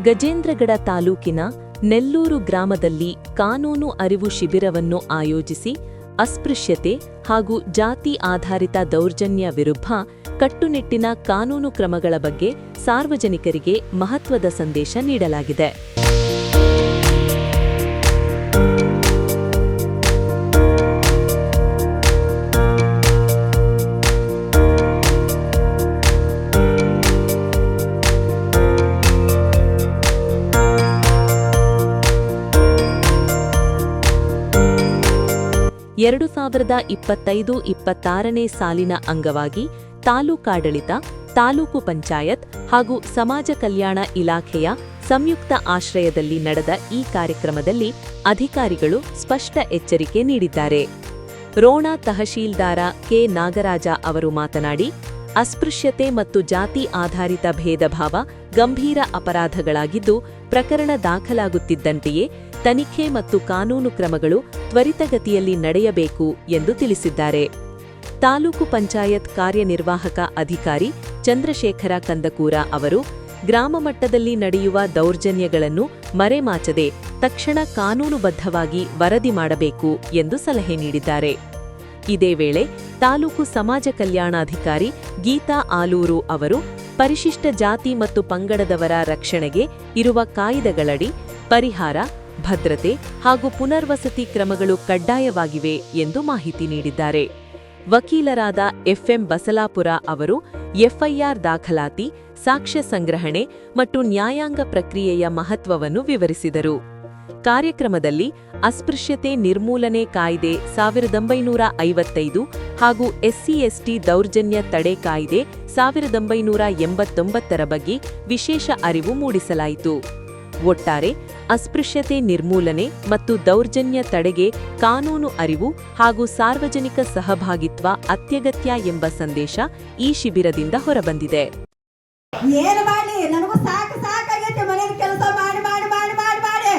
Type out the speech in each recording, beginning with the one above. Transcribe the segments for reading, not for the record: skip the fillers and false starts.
ಗಜೇಂದ್ರಗಡ ತಾಲೂಕಿನ ನೆಲ್ಲೂರು ಗ್ರಾಮದಲ್ಲಿ ಕಾನೂನು ಅರಿವು ಶಿಬಿರವನ್ನು ಆಯೋಜಿಸಿ ಅಸ್ಪೃಶ್ಯತೆ ಹಾಗೂ ಜಾತಿ ಆಧಾರಿತ ದೌರ್ಜನ್ಯ ವಿರುದ್ಧ ಕಟ್ಟುನಿಟ್ಟಿನ ಕಾನೂನು ಕ್ರಮಗಳ ಬಗ್ಗೆ ಸಾರ್ವಜನಿಕರಿಗೆ ಮಹತ್ವದ ಸಂದೇಶ ನೀಡಲಾಗಿದೆ. ಎರಡು 2025-26ನೇ ಸಾಲಿನ ಅಂಗವಾಗಿ ತಾಲೂಕಾಡಳಿತ, ತಾಲೂಕು ಪಂಚಾಯತ್ ಹಾಗೂ ಸಮಾಜ ಕಲ್ಯಾಣ ಇಲಾಖೆಯ ಸಂಯುಕ್ತ ಆಶ್ರಯದಲ್ಲಿ ನಡೆದ ಈ ಕಾರ್ಯಕ್ರಮದಲ್ಲಿ ಅಧಿಕಾರಿಗಳು ಸ್ಪಷ್ಟ ಎಚ್ಚರಿಕೆ ನೀಡಿದ್ದಾರೆ. ರೋಣ ತಹಶೀಲ್ದಾರ ಕೆ. ನಾಗರಾಜ ಅವರು ಮಾತನಾಡಿ, ಅಸ್ಪೃಶ್ಯತೆ ಮತ್ತು ಜಾತಿ ಆಧಾರಿತ ಭೇದಭಾವ ಗಂಭೀರ ಅಪರಾಧಗಳಾಗಿದ್ದು, ಪ್ರಕರಣ ದಾಖಲಾಗುತ್ತಿದ್ದಂತೆಯೇ ತನಿಖೆ ಮತ್ತು ಕಾನೂನು ಕ್ರಮಗಳು ತ್ವರಿತಗತಿಯಲ್ಲಿ ನಡೆಯಬೇಕು ಎಂದು ತಿಳಿಸಿದ್ದಾರೆ. ತಾಲೂಕು ಪಂಚಾಯತ್ ಕಾರ್ಯನಿರ್ವಾಹಕ ಅಧಿಕಾರಿ ಚಂದ್ರಶೇಖರ ಕಂದಕೂರ ಅವರು ಗ್ರಾಮ ಮಟ್ಟದಲ್ಲಿ ನಡೆಯುವ ದೌರ್ಜನ್ಯಗಳನ್ನು ಮರೆಮಾಚದೆ ತಕ್ಷಣ ಕಾನೂನುಬದ್ಧವಾಗಿ ವರದಿ ಮಾಡಬೇಕು ಎಂದು ಸಲಹೆ ನೀಡಿದ್ದಾರೆ. ಇದೇ ವೇಳೆ ತಾಲೂಕು ಸಮಾಜ ಕಲ್ಯಾಣಾಧಿಕಾರಿ ಗೀತಾ ಆಲೂರು ಅವರು ಪರಿಶಿಷ್ಟ ಜಾತಿ ಮತ್ತು ಪಂಗಡದವರ ರಕ್ಷಣೆಗೆ ಇರುವ ಕಾಯ್ದೆಗಳಡಿ ಪರಿಹಾರ, ಭದ್ರತೆ ಹಾಗೂ ಪುನರ್ವಸತಿ ಕ್ರಮಗಳು ಕಡ್ಡಾಯವಾಗಿವೆ ಎಂದು ಮಾಹಿತಿ ನೀಡಿದ್ದಾರೆ. ವಕೀಲರಾದ ಎಫ್ಎಂ ಬಸಲಾಪುರ ಅವರು ಎಫ್ಐಆರ್ ದಾಖಲಾತಿ, ಸಾಕ್ಷ್ಯ ಸಂಗ್ರಹಣೆ ಮತ್ತು ನ್ಯಾಯಾಂಗ ಪ್ರಕ್ರಿಯೆಯ ಮಹತ್ವವನ್ನು ವಿವರಿಸಿದರು. ಕಾರ್ಯಕ್ರಮದಲ್ಲಿ ಅಸ್ಪೃಶ್ಯತೆ ನಿರ್ಮೂಲನೆ ಕಾಯ್ದೆ 1955 ಹಾಗೂ ಎಸ್ಸಿ/ಎಸ್ಟಿ ದೌರ್ಜನ್ಯ ತಡೆ ಕಾಯ್ದೆ 1989ರ ಬಗ್ಗೆ ವಿಶೇಷ ಅರಿವು ಮೂಡಿಸಲಾಯಿತು. ಒಟ್ಟಾರೆ ಅಸ್ಪೃಶ್ಯತೆ ನಿರ್ಮೂಲನೆ ಮತ್ತು ದೌರ್ಜನ್ಯ ತಡೆಗೆ ಕಾನೂನು ಅರಿವು ಹಾಗೂ ಸಾರ್ವಜನಿಕ ಸಹಭಾಗಿತ್ವ ಅತ್ಯಗತ್ಯ ಎಂಬ ಸಂದೇಶ ಈ ಶಿಬಿರದಿಂದ ಹೊರಬಂದಿದೆ. ಏನು ಮಾಡಿ ನನಗೂ ಸಾಕಾಗೈತೆ ಮನೆ ಕೆಲಸ ಮಾಡಿ ಮಾಡಿ ಮಾಡಿ ಮಾಡಿ ಮಾಡಿ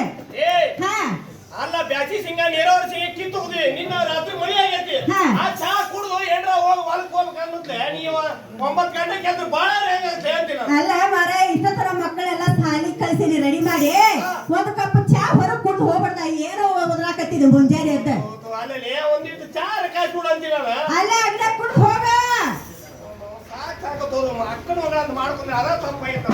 ಅಲ್ಲ ಬ್ಯಾಸಿ ಸಿಂಗ ನೀರೋರ್ ಸಿಂಗ ಕಿತ್ತುವುದಿ ನಿನ್ನ ರಾತ್ರಿ ಮಳಿ ಆಗೈತಿ ಆ ಚಾ ಕುಡಿದು ಏನ್ರ ಹೋಗಿ ಹೊಲಕ್ಕೆ ಹೋಗ್ಬೇಕನ್ನುತ್ತೆ ನೀವು 9 ಗಂಟೆಗೆ ಎದ್ದು ಬಾಳ ಹೆಂಗಂತ ಹೇಳ್ತೀನಿ. ಅಲ್ಲ ಮಾರೇ, ಇಷ್ಟತರ ಮಕ್ಕಳೆಲ್ಲ ಸಾಲಿ ಕಳಿಸಿನಿ ರೆಡಿ ಮಾಡಿ ಒಂದು ಕಪ್ ಚಾ ಹೊರಗೆ ಕುಡಿದು ಹೋಗ್ಬಿಡ್ತಾ ಏನೋ ಓದ್ರಾಕತ್ತಿದ್ದೆ ಮುಂಜಾನೆ ಅಂತ. ಅಲ್ಲೇ ಒಂದಿಟ್ಟು ಚಾ ಕಾಯ್ದು ಕೊಡು ಅಂತೀನಲ್ಲ, ಅಲ್ಲೇ ಅಡ್ಡ ಕುಡಿದು ಹೋಗ ಸಾಕಾಗತ್ತೋದು ಅಕ್ಕನ ಮಗ ಅಂತ ಮಾಡ್ಕೊಂಡ್ರೆ ಅದ ತಪ್ಪಾಯ್ತು.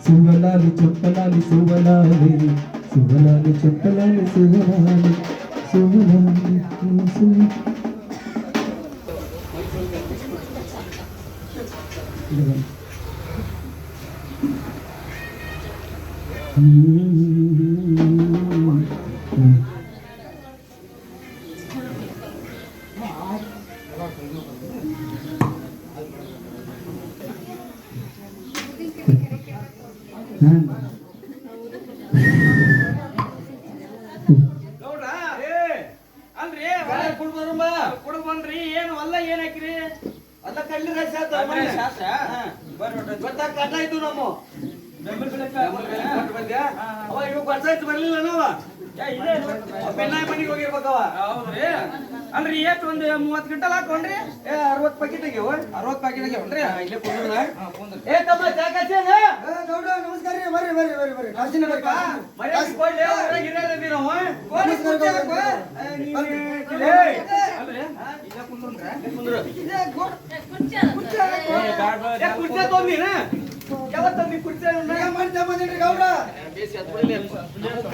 సువలాలి చొప్పలాలి సువలాలి సువలాలి చొప్పలాలి సువలాలి సువలాలి ಅಲ್ರಿ ಕುಡ್ಬಂದ್ರಿ ಏನು ಅಲ್ಲ ಏನ್ ಹಾಕಿರಿ ಅಲ್ಲ ಕಳ್ಳಿ ಗೊತ್ತಾಯ್ತು ನಮ್ಮ ಅವ ಇವಾಗ ಬರ್ಸಾಯ್ತು ಬರ್ಲಿಲ್ಲ ನಾವ ಬೆನ್ನಾಯ ಮನೆಗೆ ಹೋಗಿರ್ಬೇಕವ. ಹೌದ್ರಿ, ಅಲ್ರಿ ಎಷ್ಟು ಒಂದು 30 ಗಂಟಲ್ ಹಾಕೊಂಡ್ರಿ 60 ಪ್ಯಾಕೆಟ್ ಆಗ್ಯಾವ. 60 ಪ್ಯಾಕೆಟ್ ಆಗ್ಯಾವನ್ರಿ? ಇಲ್ಲೇ ಕುಂದ್ರ ಏ ತಮ್ಮ ಜಾಕಾಚೇನ ಗೌಡ ನಮಸ್ಕಾರ ರೀ. ಬರ್ರಿ ಬರ್ರಿ ಬರ್ರಿ ಬರ್ರಿ ಕಾಸಿನ ಬೇಕಾ ಮರ್ಯಾದೆ ಕೊಡ್ಲಿ ಊರಾಗ ಹಿರಿಯರದಿ ನಾವು ಕೋಡಿ ಕುಂಚರಪ್ಪ ಏ ಅಲ್ರಿ ಇಲ್ಲ ಕುಂದ್ರ ಕುಂದ್ರ ಇದೆ ಕುರ್ಚಿ ತೊಂದಿನ ಯಾವತ್ತಂದಿ ಕುರ್ಚಿ ಮಾಡ್ತಾ ಬಂದಿನ್ರಿ ಗೌಡ. ಬೇಸಿ ಅದ್ ಬಿಡಲಿ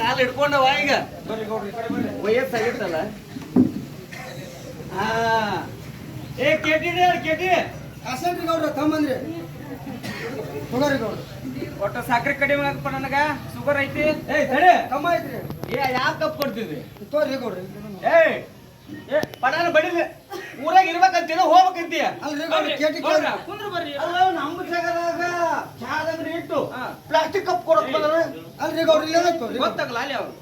ಕಾಲು ಹಿಡ್ಕೊಂಡವ ಈಗ. ಬರ್ರಿ ಗೌಡ್ರಿ ವಯಸ್ಸಾಗಿರ್ತಲ್ಲ. ಹಾ ಏ ಕೆಟಿ ಕಾಸಂಟ್ರಿ ಗೌಡ್ರ ತಮ್ಮಂದ್ರಿ ತಗೋರಿ ಗೌಡ್ರ. ಒಟ್ಟ ಸಕ್ಕರೆ ಕಡಿಮೆ ಆಗಪ್ಪ ನನಗ, ಶುಗರ್ ಐತಿ. ಏ ತಡೆ ಕಮ್ಮ ಐತ್ರಿ. ಏ ಯಾವ ಕಪ್ ಕೊಡ್ತಿದ್ರಿ ತೋರಿ ಗೌಡ್ರಿ. ಏ ಏ ಪಡಾನ ಬಡಿಲಿ ಊರಾಗ ಇರ್ಬೇಕಂತೀನ ಹೋಗ್ಬೇಕಂತೀಯ ಅಲ್ರಿ ಗೌಡ್ರ ಕುಂದ್ರ ಬರ್ರಿ. ಅಲ್ಲ ನಮ್ಮ ಜಾಗದಾಗ ಚಾದಂಗ್ರಿ ಇಟ್ಟು ಪ್ಲಾಸ್ಟಿಕ್ ಕಪ್ ಕೊಡಕ್ ಬಂದ್ರ ಅಲ್ರಿ ಗೌಡ್ರಿ ಇಲ್ಲ ಗೊತ್ತಾಗಲ್ಲ ಅಲ್ಲಿ ಅವ್ರು.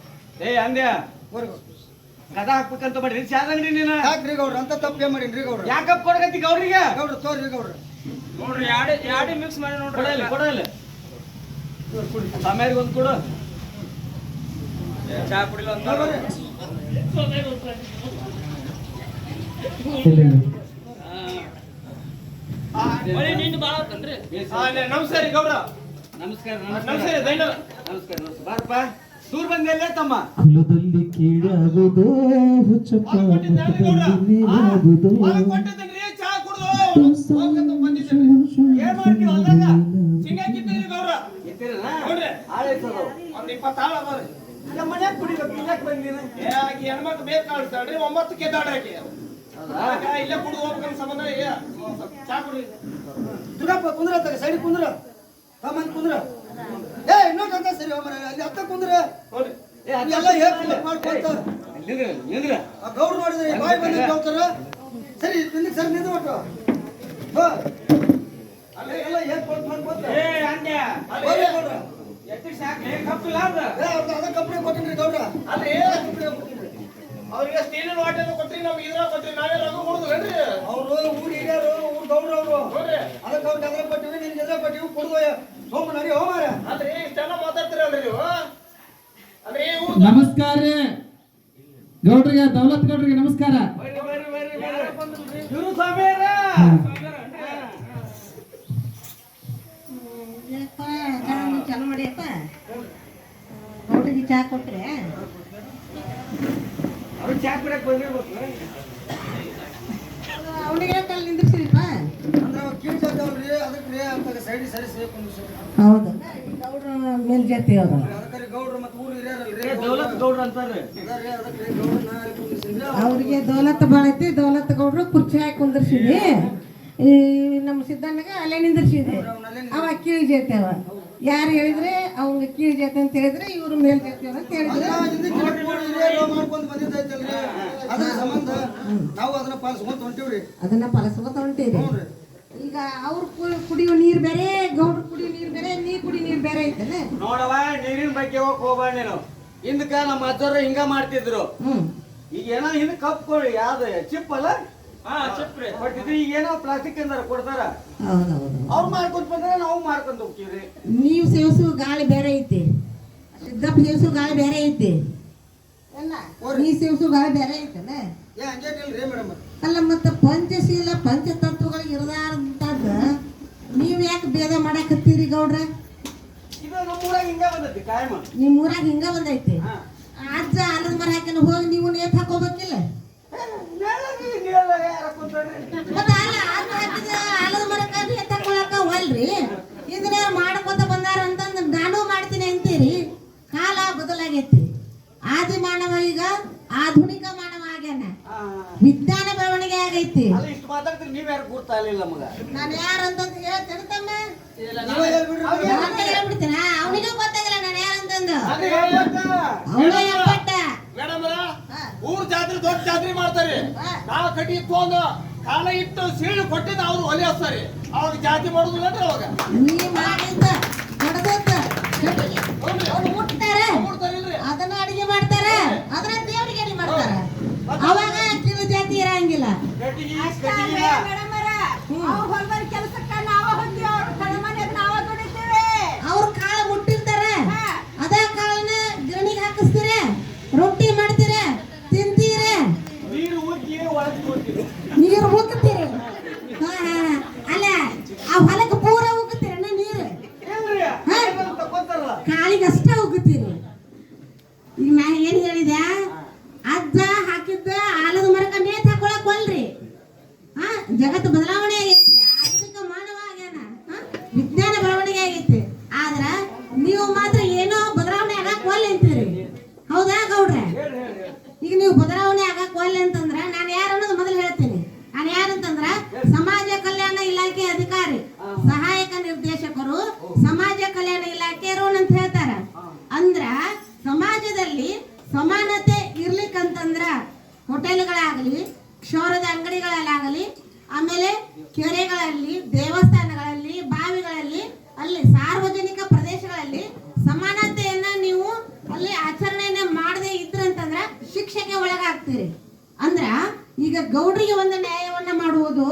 ಏ ಅಂದ್ಯ ಗದ ಹಾಕ್ಬೇಕಂತ ಮಾಡ್ರಿ ಚಾದಂಗ್ರಿ ನೀನ ಹಾಕ್ರಿ ಗೌಡ್ರ. ಅಂತ ತಪ್ಪೇ ಮಾಡಿನ್ರಿ ಗೌಡ್ರ. ಯಾಕ ಕಪ್ ಕೊಡಕತ್ತಿ ಗೌಡ್ರಿಗೆ? ಗೌಡ್ರ ತೋರಿ ಗೌಡ್ರ ನೋಡ್ರಿ ಯಾಡಿ ಮಿಕ್ಸ್ ಮಾಡಿ ನೋಡ್ರಿ. ಕೊಡಲ್ಲ ಸಮಯಕ್ಕೆ ಒಂದು ಕೊಡು ಚಾ ಕುಡಿಲ್ಲ ಅಂತ ನಮಸ್ಕಾರ ಗೌಡ ನಮಸ್ಕಾರ ನಮಸ್ಕಾರ ನಮಸ್ಕಾರ ಬಾರಪ್ಪ ದೂರ ಬಂದೆಲ್ಲ ತಮ್ಮ ಕುಲದಲ್ಲಿ ಕೀಡಾಗುವುದೋ ಹುಚ್ಚಪ್ಪ ಮುಖದಲ್ಲಿ ನೀರಾಗುವುದೋ ಚಾ ಕುಡ್ದು ಏನ್ ಮಾಡ್ತೀವಿ ಹೊಲ್ದಾಗ ಸಿಂಗಾಕಿದ್ದೀರಿ ಗೌಡ ನೋಡ್ರಿ ಒಂದ್ 20 ಆಳ ಅದಾವ್ರಿ ನಮ್ಮ ಮನ್ಯಾಗ ಕುಡಿಬೇಕು ಇಲ್ಲಕ್ಕೆ ಬಂದಿನ ಆಕಿ ಹೆಣ್ಮಕ್ಳು ಬೇಕು ಕಾಣಿಸ್ತಾಳ್ರಿ 9ಕ್ಕೆ ಎದ್ದಾಡ್ರಿ ಇಲ್ಲೇ ಕುಡ್ದು ಹೋಗ್ಬೇಕಂತ ಸಂಬಂಧ ಚಾ ಕುಡಿ ದುರಪ್ಪ ಕುಂದ್ರ ಸೈಡ್ ಕುಂದ್ರ ಸಾಮಾನ್ ಕುಂದ್ರ ಏ ಇನ್ನೊಂದು ಸರಿ ಹೋಗ್ರ ಅಲ್ಲಿ ಹತ್ತ ಕುಂದ್ರ ನೋಡ್ರಿ ಎಲ್ಲ ಹೇಳ್ಕೊಂಡು ಮಾಡ್ಕೊಂತ ನಿಂದ್ರ ಆ ಗೌಡ್ರು ನೋಡಿದ್ರೆ ಬಾಯಿ ಬಂದ ಹೋಗ್ತಾರ ಸರಿ ನಿಂದಕ್ಕೆ ಸರಿ ನಿಂದ ಒಟ್ಟು ಅಲ್ಲಿ ಎಲ್ಲ ಹೇಳ್ಕೊಂಡು ಮಾಡ್ಕೊಂತ ಏ ಅಂದ್ಯ ಎತ್ತಿಗೆ ಸಾಕ್ಲಿ ಕಪ್ಪಿಲ್ಲ ಅದ ಅದ ಕಪ್ಪಡೆ ಕೊಟ್ಟಿನ್ರಿ ಗೌಡ್ರ ಅಲ್ರಿ ಕಪ್ಪಡೆ ಕೊಟ್ಟಿನ್ರಿ ಅವ್ರಿಗೆ ಸ್ಟೀಲಿನ ವಾಟೆಲ್ಲ ಕೊಟ್ರಿ ನಮ್ಗೆ ಇದ್ರ ಕೊಟ್ರಿ ನಾವೇ ರೊಕ್ಕ ಕೊಡುದಿಲ್ರಿ ಅವರು ಊರ್ ಹಿರಿಯರು ಊರ್ ಗೌಡ್ರು ಅವರು ನೋಡ್ರಿ ಅದಕ್ಕೆ ಅವ್ರಿಗೆ ಅದ್ರ ಕೊಟ್ಟಿವಿ ನಿನ್ಗೆ ಎದ್ರ ಕೊಟ್ಟಿವಿ ಕುಡ್ದು ಸೋಮ ನಡಿ ಹೋಮಾರ ಅಲ್ರಿ ಇಷ್ಟೆಲ್ಲ ಮಾತಾಡ್ತೀರಲ್ರಿ ನೀವು ಅಲ್ರಿ ನಮಸ್ಕಾರ ರೀ ಗೌಡ್ರಿಗೆ ದೌಲತ್ ಗೌಡ್ರಿಗೆ ನಮಸ್ಕಾರ. ಇವರು ಸ್ವಾಮಿಯರ ಚಾಲು ಮಾಡಿಯಪ್ಪ ಹುಡುಗಿ ಚಾ ಕೊಟ್ರೆ ಅವ್ರು ಚಾ ಕುಡಿಯಕ್ ಬಂದಿರ್ಬೇಕು ಅವನಿಗೆ ಕಲ್ಲಿ ನಿಂದಿರ್ಸಿರಿಪ್ಪ ಅಂದ್ರೆ ಅವ್ ಕೀಳ್ ಜಾಗವ್ರಿ ಅದಕ್ಕೆ ಅಂತ ಸೈಡ್ ಸರಿ ಸೇರ್ಕೊಂಡು ಹೌದು ಗೌಡ್ರ ಮೇಲ್ ಜಾತಿ ಅವರು ಅದಕ್ಕೆ ಗೌಡ್ರು ಮತ್ತೆ ಊರು ಹಿರಿಯರಲ್ರಿ ದೌಲತ್ ಗೌಡ್ರ ಅಂತಾರ್ರಿ ಅದಕ್ಕೆ ಗೌಡ್ರನ್ನ ಅಲ್ಲಿ ಕುಂದಿರ್ಸಿದ್ರಿ ಅವ್ರಿಗೆ ದೌಲತ್ ಬಾಳ ಐತಿ ದೌಲತ್ ಗೌಡ್ರು ಕುರ್ಚಿ ಹಾಕಿ ಕುಂದಿರ್ಸಿದ್ವಿ ಈ ನಮ್ಮ ಸಿದ್ದಣ್ಣಗ ಅಲ್ಲೇ ನಿಂದಿರ್ಸಿದ್ವಿ ಅವ ಕೀಳ್ ಜಾತಿ ಅವ ಯಾರು ಹೇಳಿದ್ರೆ ಅವಂಗ ಕೀಳ್ ಜಾತಿ ಅಂತ ಹೇಳಿದ್ರೆ ಇವ್ರು ಮೇಲ್ ಜಾತಿ ಅಂತ ಹೇಳಿದ್ರೆ ಮಾಡ್ಕೊಂಡು ಬಂದಿದ್ದೈತಲ್ರಿ ಅದ್ರ ಸಂಬಂಧ ನಾವು ಅದನ್ನ ಪಾಲಿಸ್ಕೊಂತ ಹೊಂಟಿವ್ರಿ ಅದನ್ನ ಪಾಲಿಸ್ಕೊತ ಹೊಂಟೀರಿ ಈಗ ಅವ್ರು ಕುಡಿಯೋ ನೀರ್ ಬೇರೆ ಗೌಡ್ರು ಕುಡಿಯೋ ನೀರ್ ಬೇರೆ ನೀ ಕುಡಿ ನೀರ್ ಬೇರೆ ಐತಲ್ಲ ನೋಡವ ನೀರಿನ ಬಗ್ಗೆ ಹೋಗ್ಬೇಡ ನೀನು ಹಿಂದಕ್ಕ ನಮ್ಮ ಅಜ್ಜರು ಹಿಂಗ ಮಾಡ್ತಿದ್ರು ಈಗ ಏನೋ ಹಿಂದ ಕಪ್ ಕೊಡಿ ಯಾವ್ದು ಚಿಪ್ ಅಲ್ಲ ಚಿಪ್ರಿ ಕೊಟ್ಟಿದ್ರಿ ಈಗ ಏನೋ ಪ್ಲಾಸ್ಟಿಕ್ ಅಂದಾರ ಕೊಡ್ತಾರ ಹೌದೌದು ಅವ್ರು ಮಾಡ್ಕೊಂತ ಬಂದ್ರೆ ನಾವು ಮಾಡ್ಕೊಂತ ಹೋಗ್ತೀವ್ರಿ ನೀವು ಸೇವಿಸೋ ಗಾಳಿ ಬೇರೆ ಐತಿ ಸಿದ್ದಪ್ಪ ಸೇವಿಸೋ ಗಾಳಿ ಬೇರೆ ಐತಿ ಅಲ್ಲ ನೀ ಸೇವಿಸೋ ಗಾಳಿ ಬೇರೆ ಐತಲ್ಲ ಹಂಗೇನಿಲ್ರಿ ಮೇಡಮ್ ಅಲ್ಲ ಮತ್ತೆ ಪಂಚಶೀಲ ಪಂಚತತ್ವಗಳಿಗೆ ಇರದಾರಂತದ ನೀವ್ ಯಾಕೆ ಭೇದ ಮಾಡಾಕತ್ತೀರಿ ಗೌಡ್ರ ಇದು ನಮ್ಮ ಊರಾಗ ಹಿಂಗ ಬಂದೈತಿ ಕಾಯಮ ನಿಮ್ ಊರಾಗ ಹಿಂಗ ಬಂದೈತಿ ಅಜ್ಜ ಆಲದ ಮರ ಹಾಕಿನ ಹೋಗಿ ನೀವು ನೇತ್ ಹಾಕೋಬೇಕಿಲ್ಲ ಮತ್ತೆ ಅಲ್ಲ ಅಜ್ಜ ಹಾಕಿದ ಆಲದ ಮರಕ್ಕ ನೇತ್ ಹಾಕೊಳಕ ಒಲ್ರಿ ಇದನ್ನ ಮಾಡ್ಕೊತ ಬಂದಾರ ಅಂತಂದ್ ನಾನು ಮಾಡ್ತೀನಿ ಅಂತೀರಿ ಕಾಲ ಬದಲಾಗೈತಿ ಆದಿ ಮಾನವ ಈಗ ಆಧುನಿಕ ಮಾನವ ಆಗ್ಯಾನ ವಿಜ್ಞಾನ ಬೆಳವಣಿಗೆ ಆಗೈತಿ ಇಷ್ಟು ಮಾತಾಡ್ತೀರಿ ನೀವ್ ಯಾರು ಗುರ್ತಾಗಲಿಲ್ಲ ಮಗ ನಾನು ಯಾರಂತಂದು ಹೇಳ್ತೇನೆ ತಮ್ಮ ನೀವೇ ಹೇಳ್ಬಿಡ್ತೀನ ಅವನಿಗೆ ಗೊತ್ತಾಗಿಲ್ಲ ನಾನು ಯಾರಂತಂದು ಅದು ಹೇಳ್ಬೇಕ. ಅವನೇ ಎಪ್ಪಟ್ಟ ಮೇಡಮ್ ಊರ್ ಜಾತ್ರೆ ದೊಡ್ಡ ಜಾತ್ರೆ ಮಾಡ್ತಾರೆ ಕಾಲ ಕಟ್ಟಿ ಇಟ್ಕೊಂಡು ಕಾಲ ಇಟ್ಟು ಸೀಳು ಕೊಟ್ಟಿದ್ದ ಅವ್ರು ಒಲೆ ಹಚ್ತಾರೆ ಅವಾಗ ಜಾತಿ ಮಾಡುದಿಲ್ಲ ಅವಾಗ ನೀ ಮಾಡಿದ್ದ ಹೊಡೆದದ್ದ ಅವ್ರು ಮುಟ್ತಾರೆ ಕೊಡ್ತಾರಿಲ್ರಿ ಅದನ್ನ ಅಡಿಗೆ ಮಾಡ್ತಾರೆ ಅದನ್ನ ದೇವರಿಗೆ ಅಡಿಗೆ ಮಾಡ್ತಾರೆ ಅವಾಗ ಕಿರು ಜಾತಿ ಇರಂಗಿಲ್ಲ ಕಟ್ಟಿಗೆ ಕಟ್ಟಿಗಿಲ್ಲ ಕೆಲಸಕ್ಕ ನಾವ ಹೊಂದಿವಿ ಅವ್ರ ಕಣಮನೆಗೆ ನಾವ ದುಡಿತೀವಿ ಅವ್ರ ಕಾಳ ಮುಟ್ಟಿರ್ತಾರೆ ಅದೇ ಕಾಳನ್ನ ಗಿರಣಿಗೆ ಹಾಕಿಸ್ತೀರ ರೊಟ್ಟಿ ಮಾಡ್ತೀರ ತಿಂತೀರ ನೀರು ಉಕ್ಕಿ ಒಳಗೆ ಹೋಗ್ತೀವಿ ನೀರು ಉಗ್ತೀರಿ ಅಲ್ಲ ಆ ಹೊಲಕ್ಕೆ ಪೂರ ಉಗ್ತೀರ ನೀರು ಇಲ್ರಿ ತಕ್ಕೊಂತಾರಲ್ಲ ಕಾಲಿಗೆ ಅಷ್ಟ ಉಗ್ತೀರಿ ಈಗ ನಾ ಏನ್ ಹೇಳಿದೆ ಅಜ್ಜ ಹಾಕಿದ್ದ ಆಲದ ಮರಕ ನೇತ್ ಹಾಕೊಳಕ್ ಒಲ್ರಿ ಜಗತ್ತು ಬದಲಾವಣೆ ಆಗೈತಿ ಆಧುನಿಕ ಮಾನವ ಆಗ್ಯಾನ ವಿಜ್ಞಾನ ಬೆಳವಣಿಗೆ ಆಗೈತಿ ಆದ್ರ ನೀವು ಮಾತ್ರ ಏನೋ ಬದಲಾವಣೆ ಆಗಕ್ ಒಲ್ಲೆ ಅಂತೀರಿ ಹೌದಾ ಗೌಡ್ರೆ ಈಗ ನೀವು ಬದಲಾವಣೆ ಆಗಕ್ ಒಲ್ಲೆ ಅಂತಂದ್ರ ನಾನು ಯಾರು ಅನ್ನೋದು ಮೊದಲು ಹೇಳ್ತೀನಿ ನಾನು ಯಾರಂತಂದ್ರ ಸಮಾಜ ಕಲ್ಯಾಣ ಇಲಾಖೆ ಅಧಿಕಾರಿ ಸಹಾಯಕ ನಿರ್ದೇಶಕರು ಸಮಾಜ ಕಲ್ಯಾಣ ಇಲಾಖೆಯರು ಅಂತ ಹೇಳ್ತಾರ ಅಂದ್ರ ಸಮಾಜದಲ್ಲಿ ಸಮಾನತೆ ಇರ್ಲಿಕ್ಕಂತಂದ್ರ ಹೋಟೆಲ್ಗಳಾಗಲಿ ಕ್ಷೌರದ ಅಂಗಡಿಗಳಲ್ಲಾಗಲಿ ಆಮೇಲೆ ಕೆರೆಗಳಲ್ಲಿ ದೇವಸ್ಥಾನಗಳಲ್ಲಿ ಬಾವಿಗಳಲ್ಲಿ ಅಲ್ಲಿ ಸಾರ್ವಜನಿಕ ಪ್ರದೇಶಗಳಲ್ಲಿ ಸಮಾನತೆಯನ್ನ ನೀವು ಅಲ್ಲಿ ಆಚರಣೆಯನ್ನ ಮಾಡದೇ ಇದ್ರಂತಂದ್ರ ಶಿಕ್ಷೆಗೆ ಒಳಗಾಗ್ತೀರಿ ಅಂದ್ರ ಈಗ ಗೌಡ್ರಿಗೆ ಒಂದು ನ್ಯಾಯವನ್ನ ಮಾಡುವುದು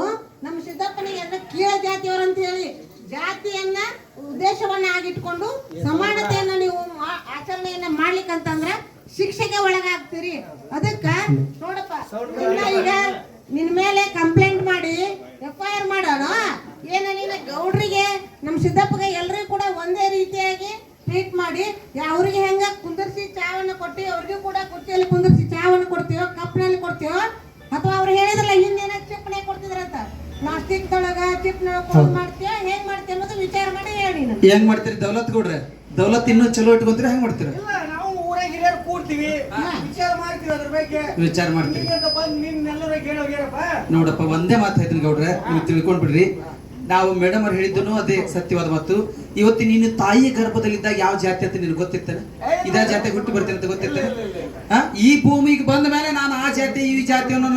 ನಮ್ಮ ಸಿದ್ದಪ್ಪನಿಗೆ ಕೀಳ ಜಾತಿಯವರು ಅಂತ ಹೇಳಿ ಜಾತಿಯನ್ನ ಉದ್ದೇಶವನ್ನ ಸಮಾನವಾಗಿ ಇಟ್ಕೊಂಡು ಸಮಾನತೆಯನ್ನ ನೀವು ಆಚರಣೆಯನ್ನ ಮಾಡ್ಲಿಕ್ಕಂತಂದ್ರ ಶಿಕ್ಷೆಗೆ ಒಳಗಾಗ್ತೀರಿ. ಅದಕ್ಕ ನೋಡಪ್ಪ, ಈಗ ನಿನ್ ಮೇಲೆ ಕಂಪ್ಲೇಂಟ್ ಮಾಡಿ FIR ಮಾಡೋಣ. ಏನ ನೀನು ಗೌಡ್ರಿಗೆ ನಮ್ಮ ಸಿದ್ದಪ್ಪಗೆ ಎಲ್ರಿಗೂ ಕೂಡ ಒಂದೇ ರೀತಿಯಾಗಿ ಟ್ರೀಟ್ ಮಾಡಿ ಅವ್ರಿಗೆ ಹೆಂಗ ಕುಂದರ್ಸಿ ಚಾವನ್ನ ಕೊಟ್ಟಿ ಅವ್ರಿಗೂ ಕೂಡ ಕುರ್ಚಿಯಲ್ಲಿ ಕುಂದರ್ಸಿ ಚಾವನ್ನ ಕೊಡ್ತೀವೋ, ಕಪ್ನಲ್ಲಿ ಕೊಡ್ತೀವೋ, ಅಥವಾ ಅವ್ರು ಹೇಳಿದ್ರಲ್ಲ ಹಿಂದೇನ ಚಿಪ್ನೆ ಕೊಡ್ತಿದ್ರಂತ, ಪ್ಲಾಸ್ಟಿಕ್ ದೊಳಗ ಚಿಪ್ನ ಮಾಡ್ತೀವ, ಹೆಂಗ್ ಮಾಡ್ತೀವಿ ಅನ್ನೋದು ವಿಚಾರ ಮಾಡಿ ಹೇಳಿ. ಹೆಂಗ್ ಮಾಡ್ತೀರಿ ದೌಲತ್ ಗೌಡ್ರೆ? ದೌಲತ್ ಇನ್ನೂ ಚಲೋ ಇಟ್ಕೊಂತೀರಿ, ಹೆಂಗ್ ಮಾಡ್ತೀರಿ? ಇಲ್ಲ, ನಾವು ಊರಾಗ ಹಿರಿಯರು ಕೂಡ್ತೀವಿ, ವಿಚಾರ ಮಾಡ್ತೀವಿ, ಅದ್ರ ಬಗ್ಗೆ ವಿಚಾರ ಮಾಡ್ತೀರಿ. ನಿನ್ನೆಲ್ಲರ ಹೇಳೋಗ್ಯಾರಪ್ಪ. ನೋಡಪ್ಪ, ಒಂದೇ ಮಾತು ಹೇಳ್ತೀನಿ ಗೌಡ್ರೆ, ನೀವು ತಿಳ್ಕೊಂಡ್ಬಿಡ್ರಿ. ನಾವು ಮೇಡಮ್ ಅವ್ರು ಹೇಳಿದ್ದನು ಅದೇ ಸತ್ಯವಾದ ಮಾತು. ಇವತ್ತು ನೀನು ತಾಯಿ ಗರ್ಭದಲ್ಲಿದ್ದಾಗ ಯಾವ ಜಾತಿ ಅಂತ ನಿನಗೆ ಗೊತ್ತಿರ್ತಾನೆ? ಇದೇ ಜಾತಿ ಹುಟ್ಟಿ ಬರ್ತೀನಿ ಅಂತ ಗೊತ್ತಿರ್ತಾನೆ? ಈ ಭೂಮಿಗೆ ಬಂದ ಮೇಲೆ ನಾನು ಆ ಜಾತಿ ಈ ಜಾತಿಯನ್ನು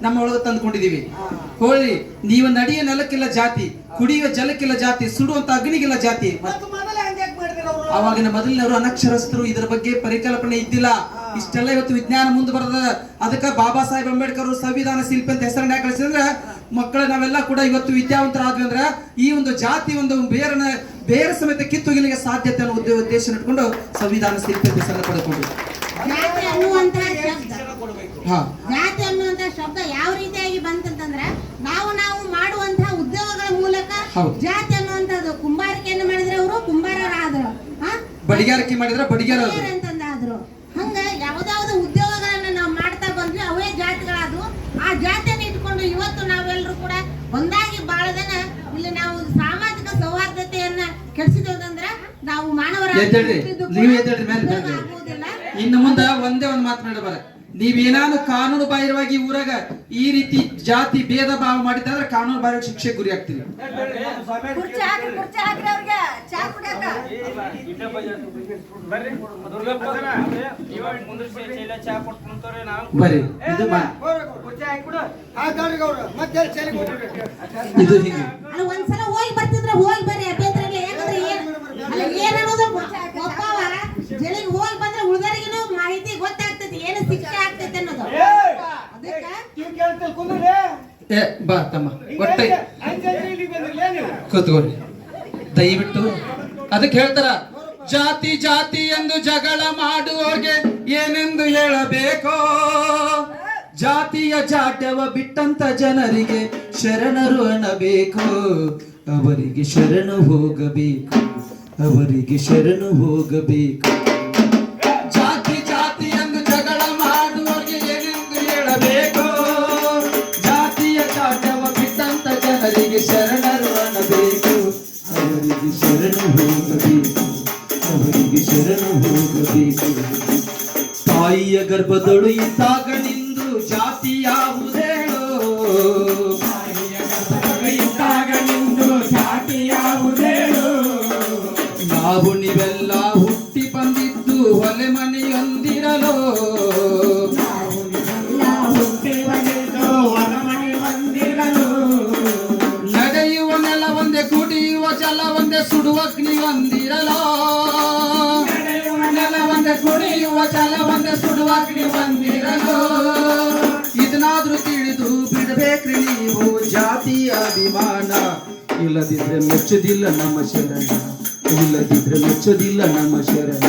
ನಮ್ಮ ಒಳಗೆ ತಂದ್ಕೊಂಡಿದೀವಿ. ಹೋಳಿ, ನೀವು ನಡೆಯ ನೆಲಕ್ಕಿಲ್ಲ ಜಾತಿ, ಕುಡಿಯುವ ಜಲಕ್ಕಿಲ್ಲ ಜಾತಿ, ಸುಡುವಂತ ಅಗ್ನಿಗಿಲ್ಲ ಜಾತಿ. ಅವಾಗಿನ ಮೊದಲಿನವರು ಅನಕ್ಷರಸ್ಥರು, ಇದರ ಬಗ್ಗೆ ಪರಿಕಲ್ಪನೆ ಇದ್ದಿಲ್ಲ. ಇಷ್ಟೆಲ್ಲ ಇವತ್ತು ವಿಜ್ಞಾನ ಮುಂದೆ ಬರದ. ಅದಕ್ಕೆ ಬಾಬಾ ಸಾಹೇಬ್ ಅಂಬೇಡ್ಕರ್ ಸಂವಿಧಾನ ಶಿಲ್ಪಿ ಅಂತ ಹೆಸರನ್ನ ಕಳಿಸಿದ್ರೆ ಮಕ್ಕಳ ನಾವೆಲ್ಲ ಕೂಡ ಇವತ್ತು ವಿದ್ಯಾವಂತರಾದ್ವಿ ಅಂದ್ರೆ ಈ ಒಂದು ಜಾತಿ ಒಂದು ಬೇರೆ ಸಮೇತ ಕಿತ್ತೊಗಿಲಿಕ್ಕೆ ಸಾಧ್ಯತೆ ಅನ್ನೋ ಉದ್ದೇಶ ಇಟ್ಕೊಂಡು ಸಂವಿಧಾನ ಶಿಲ್ಪಿ ಅಂತ ಹೆಸರನ್ನ ಪಡೆದುಕೊಂಡು ಜಾತಿ ಅನ್ನುವಂತಹ ಶಬ್ದ ಯಾವ ರೀತಿಯಾಗಿ ಬಂತಂತಂದ್ರೆ ನಾವು ಮಾಡುವಂತಹ ಉದ್ಯೋಗಗಳ ಮೂಲಕ ಜಾತಿ ಅನ್ನುವಂಥದ್ದು. ಕುಂಬಾರಿಕೆಯನ್ನು ಮಾಡಿದ್ರೆ ಅವರು ಕುಂಬಾರರಾದ್ರು, ಬಡಿಗಾರಿಕೆ ಮಾಡಿದ್ರೆ ಬಡಿಗಾರ ಅಂತಂದಾದ್ರು. ಹಂಗ ಯಾವ್ದಾವ್ದು ಉದ್ಯೋಗಗಳನ್ನ ನಾವು ಮಾಡ್ತಾ ಬಂದ್ವಿ, ಅವೇ ಜಾತಿಗಳಾದ್ವು. ಆ ಜಾತಿಯನ್ನು ಇಟ್ಕೊಂಡು ಇವತ್ತು ನಾವೆಲ್ಲರೂ ಕೂಡ ಒಂದಾಗಿ ಬಾಳದನ ಇಲ್ಲಿ ನಾವು ಸಾಮಾಜಿಕ ಸೌಹಾರ್ದತೆಯನ್ನ ಕೆಡಿಸಿದಂದ್ರ ನಾವು ಮಾನವರ ಇನ್ನು ಮುಂದೆ ಒಂದೇ ಒಂದು ಮಾತನಾಡಬಾರ. ನೀವೇನಾದ್ರು ಕಾನೂನು ಬಾಹಿರವಾಗಿ ಊರಾಗ ಈ ರೀತಿ ಜಾತಿ ಭೇದ ಭಾವ ಮಾಡಿದ್ರೆ ಕಾನೂನು ಬಾಹಿರ ಶಿಕ್ಷೆ ಗುರಿ ಆಗ್ತೀವಿ. ಬರ್ರಿ, ಇದು ಹಿಂಗೆ ಒಂದ್ಸಲ ಹೋಗಿ ಬರ್ತಿದ್ರ ಹೋಗಿ ಬರ್ರಿ, ಅಭ್ಯಂತರ ಇಲ್ಲ. ಯಾಕಂದ್ರೆ ಏನ್ ಅನ್ನೋದು ಒಬ್ಬವ ಜೈಲಿಗೆ ಹೋಗಿ ಬಂದ್ರೆ ಉಳಿದರಿಗೂ ಮಾಹಿತಿ ಗೊತ್ತಾಗ್ತೈತಿ, ಏನು ಶಿಕ್ಷೆ ಆಗ್ತೈತಿ ಅನ್ನೋದು. ಬಾ ತಮ್ಮ, ಒಟ್ಟೆ ಕೂತ್ಕೊಳ್ಳಿ ದಯವಿಟ್ಟು. ಅದಕ್ಕೆ ಹೇಳ್ತಾರ, ಜಾತಿ ಜಾತಿ ಎಂದು ಜಗಳ ಮಾಡುವವರಿಗೆ ಏನೆಂದು ಹೇಳಬೇಕೋ, ಜಾತಿಯ ಜಾಟ್ಯವ ಬಿಟ್ಟಂತ ಜನರಿಗೆ ಶರಣರು ಅನ್ನಬೇಕು, ಅವರಿಗೆ ಶರಣು ಹೋಗಬೇಕು, ಅವರಿಗೆ ಶರಣು ಹೋಗಬೇಕು. ಜಾತಿ ಜಾತಿ ಎಂದು ಜಗಳ ಮಾಡುವವರಿಗೆ ಏನೆಂದು ಹೇಳಬೇಕು, ಜಾತಿಯ ಜಾಟ್ಯವ ಬಿಟ್ಟಂತ ಜನರಿಗೆ ಶರಣರು ಅನ್ನಬೇಕು, ಅವರಿಗೆ ಶರಣು ಹೋಗಬೇಕು, ಅವರಿಗೆ ಶರಣು ಹೋಗಬೇಕು. ತಾಯಿಯ ಗರ್ಭದೊಳು ಇದ್ದಾಗ ನಿಂದು ಜಾತಿ ಯಾವುದೇಳೋ, ತಾಯಿಯ ಗರ್ಭದೊಳು ಇದ್ದಾಗ ನಿಂದು ಜಾತಿ ಯಾವುದೇಳೋ, ನಾವು ನೀವೆಲ್ಲ ಹುಟ್ಟಿ ಬಂದಿದ್ದು ಹೊಲೆ ಮನೆಯೊಂದಿರಲು, ನಡೆಯುವ ನೆಲ ಒಂದೇ, ಕುಡಿಯುವ ಜಲ ಒಂದೇ, ಸುಡುವ ಅಗ್ನಿ ಒಂದಿರಲೋ, ನೆಲ ಒಂದೇ, ಕುಡಿಯುವ ಜಲ ಒಂದೇ, ಸುಡುವ ಅಗ್ನಿ ಒಂದಿರಲೋ. ಇದನ್ನಾದ್ರೂ ತಿಳಿದು ಬಿಡಬೇಕ್ರಿ ನೀವು ಜಾತಿಯ ಅಭಿಮಾನ, ಇಲ್ಲದಿದ್ರೆ ಮೆಚ್ಚುದಿಲ್ಲ ನಮ್ಮ ಶರಣ, ಇಲ್ಲದಿದ್ರೆ ಮೆಚ್ಚುದಿಲ್ಲ ನಮ್ಮ ಶರಣ.